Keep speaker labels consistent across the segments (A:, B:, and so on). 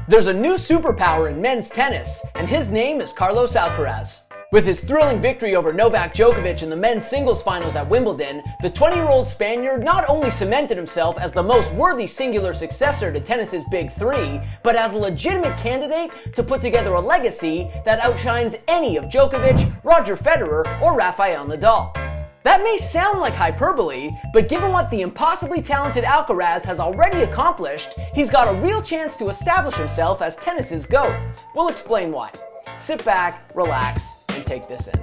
A: There's a new superpower in men's tennis, and his name is Carlos Alcaraz. With his thrilling victory over Novak Djokovic in the men's singles finals at Wimbledon, the 20-year-old Spaniard not only cemented himself as the most worthy singular successor to tennis's big three, but as a legitimate candidate to put together a legacy that outshines any of Djokovic, Roger Federer, or Rafael Nadal. That may sound like hyperbole, but given what the impossibly talented Alcaraz has already accomplished, he's got a real chance to establish himself as tennis's GOAT. We'll explain why. Sit back, relax, and take this in.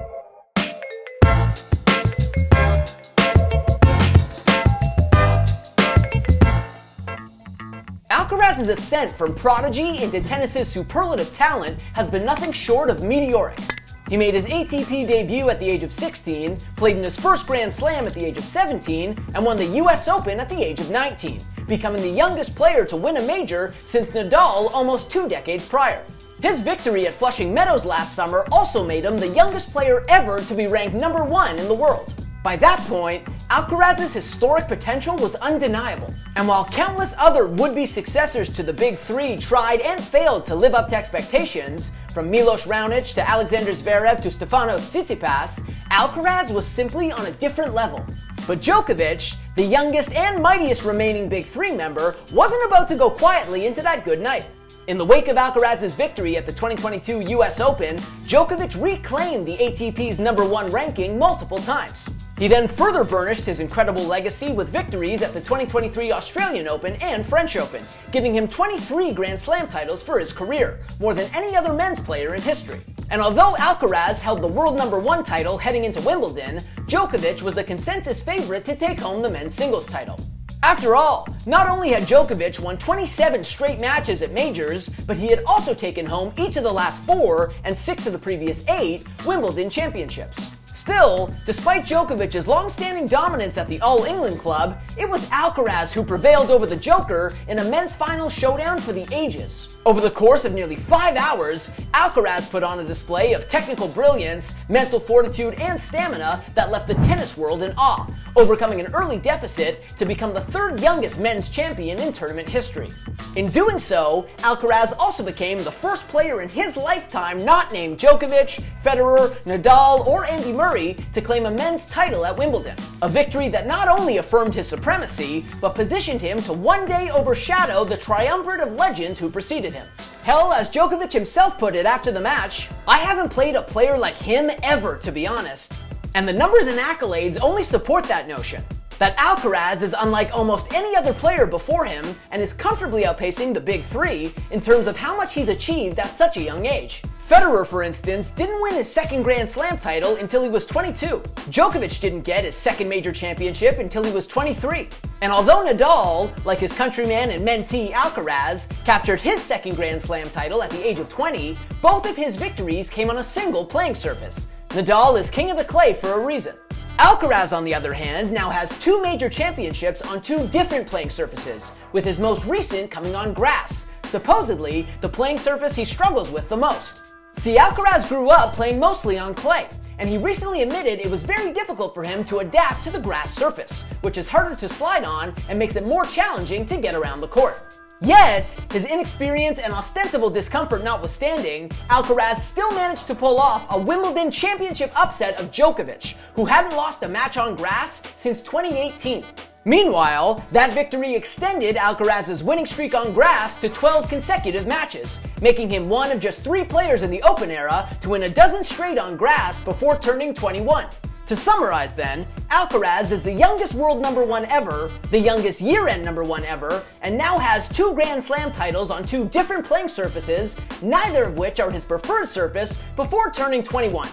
A: Alcaraz's ascent from prodigy into tennis's superlative talent has been nothing short of meteoric. He made his ATP debut at the age of 16, played in his first Grand Slam at the age of 17, and won the US Open at the age of 19, becoming the youngest player to win a major since Nadal almost 2 decades prior. His victory at Flushing Meadows last summer also made him the youngest player ever to be ranked number 1 in the world. By that point, Alcaraz's historic potential was undeniable, and while countless other would-be successors to the big three tried and failed to live up to expectations, from Milos Raonic to Alexander Zverev to Stefanos Tsitsipas, Alcaraz was simply on a different level. But Djokovic, the youngest and mightiest remaining big three member, wasn't about to go quietly into that good night. In the wake of Alcaraz's victory at the 2022 US Open, Djokovic reclaimed the ATP's number 1 ranking multiple times. He then further burnished his incredible legacy with victories at the 2023 Australian Open and French Open, giving him 23 Grand Slam titles for his career, more than any other men's player in history. And although Alcaraz held the world number 1 title heading into Wimbledon, Djokovic was the consensus favorite to take home the men's singles title. After all, not only had Djokovic won 27 straight matches at majors, but he had also taken home each of the last 4 and 6 of the previous 8 Wimbledon championships. Still, despite Djokovic's long-standing dominance at the All-England club, it was Alcaraz who prevailed over the Joker in a men's final showdown for the ages. Over the course of nearly 5 hours, Alcaraz put on a display of technical brilliance, mental fortitude, and stamina that left the tennis world in awe, overcoming an early deficit to become the 3rd youngest men's champion in tournament history. In doing so, Alcaraz also became the first player in his lifetime not named Djokovic, Federer, Nadal, or Andy Murray to claim a men's title at Wimbledon. A victory that not only affirmed his supremacy, but positioned him to one day overshadow the triumvirate of legends who preceded him. Hell, as Djokovic himself put it after the match, "I haven't played a player like him ever, to be honest." And the numbers and accolades only support that notion. That Alcaraz is unlike almost any other player before him and is comfortably outpacing the big three in terms of how much he's achieved at such a young age. Federer, for instance, didn't win his 2nd Grand Slam title until he was 22. Djokovic didn't get his 2nd major championship until he was 23. And although Nadal, like his countryman and mentee Alcaraz, captured his 2nd Grand Slam title at the age of 20, both of his victories came on a single playing surface. Nadal is king of the clay for a reason. Alcaraz, on the other hand, now has 2 major championships on 2 different playing surfaces, with his most recent coming on grass, supposedly the playing surface he struggles with the most. See, Alcaraz grew up playing mostly on clay, and he recently admitted it was very difficult for him to adapt to the grass surface, which is harder to slide on and makes it more challenging to get around the court. Yet, his inexperience and ostensible discomfort notwithstanding, Alcaraz still managed to pull off a Wimbledon championship upset of Djokovic, who hadn't lost a match on grass since 2018. Meanwhile, that victory extended Alcaraz's winning streak on grass to 12 consecutive matches, making him one of just 3 players in the Open era to win a dozen straight on grass before turning 21. To summarize then, Alcaraz is the youngest world number 1 ever, the youngest year-end number 1 ever, and now has 2 Grand Slam titles on 2 different playing surfaces, neither of which are his preferred surface, before turning 21.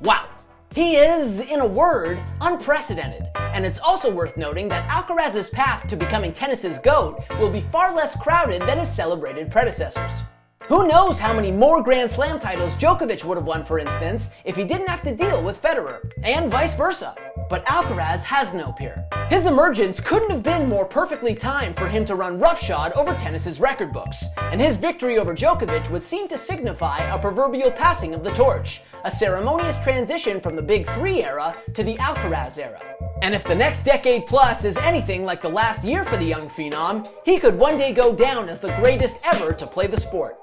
A: Wow. He is, in a word, unprecedented. And it's also worth noting that Alcaraz's path to becoming tennis's GOAT will be far less crowded than his celebrated predecessors. Who knows how many more Grand Slam titles Djokovic would have won, for instance, if he didn't have to deal with Federer, and vice versa. But Alcaraz has no peer. His emergence couldn't have been more perfectly timed for him to run roughshod over tennis's record books, and his victory over Djokovic would seem to signify a proverbial passing of the torch, a ceremonious transition from the Big Three era to the Alcaraz era. And if the next decade plus is anything like the last year for the young phenom, he could one day go down as the greatest ever to play the sport.